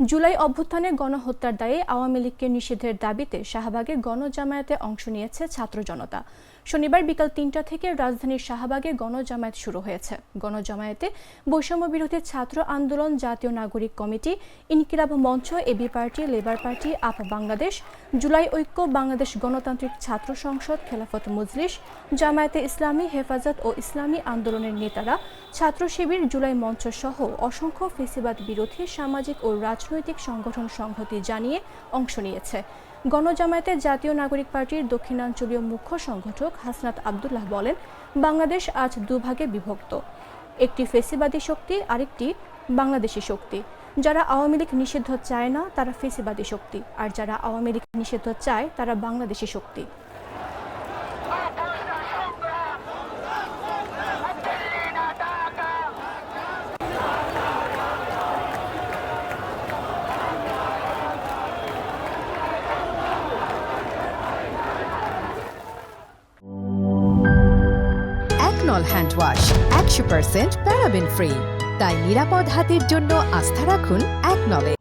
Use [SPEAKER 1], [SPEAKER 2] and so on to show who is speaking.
[SPEAKER 1] জুলাই অভ্যুত্থানে গণহত্যার দায়ে আওয়ামী লীগকে নিষিদ্ধের দাবিতে শাহবাগে গণজামায়াতে অংশ নিয়েছে ছাত্র জনতা। শনিবার বিকাল ৩টা থেকে রাজধানীর শাহবাগে গণজামায়াত শুরু হয়েছে। গণজামায়াতে বৈষম্য বিরোধী ছাত্র আন্দোলন, জাতীয় নাগরিক committee, Inqilab Mancha, AB party, labour party, আপ বাংলাদেশ, জুলাই ঐক্য, বাংলাদেশ গণতান্ত্রিক ছাত্র সংসদ, খেলাফত মজলিস, জামায়াতে ইসলামী, হেফাজত ও ইসলামী আন্দোলনের নেতারা, ছাত্র শিবির, জুলাই মঞ্চ সহ অসংখ্য ফেসিবাদ বিরোধী সামাজিক ও রাজনৈতিক সংগঠন সংহতি জানিয়ে অংশ নিয়েছে। গণজামায়াতে জাতীয় নাগরিক পার্টির দক্ষিণাঞ্চলীয় মুখ্য সংগঠক হাসনাত আবদুল্লাহ বলেন, বাংলাদেশ আজ দুভাগে বিভক্ত, একটি ফেসিবাদী শক্তি, আরেকটি বাংলাদেশি শক্তি। যারা আওয়ামী লীগ নিষিদ্ধ চায় না তারা ফেসিবাদী শক্তি, আর যারা আওয়ামী লীগ নিষিদ্ধ চায় তারা বাংলাদেশি শক্তি।
[SPEAKER 2] একনল হ্যান্ড ওয়াশ 100% প্যারাবেন ফ্রি, তাই নিরাপদ হাতের জন্য আস্থা রাখুন একনলে।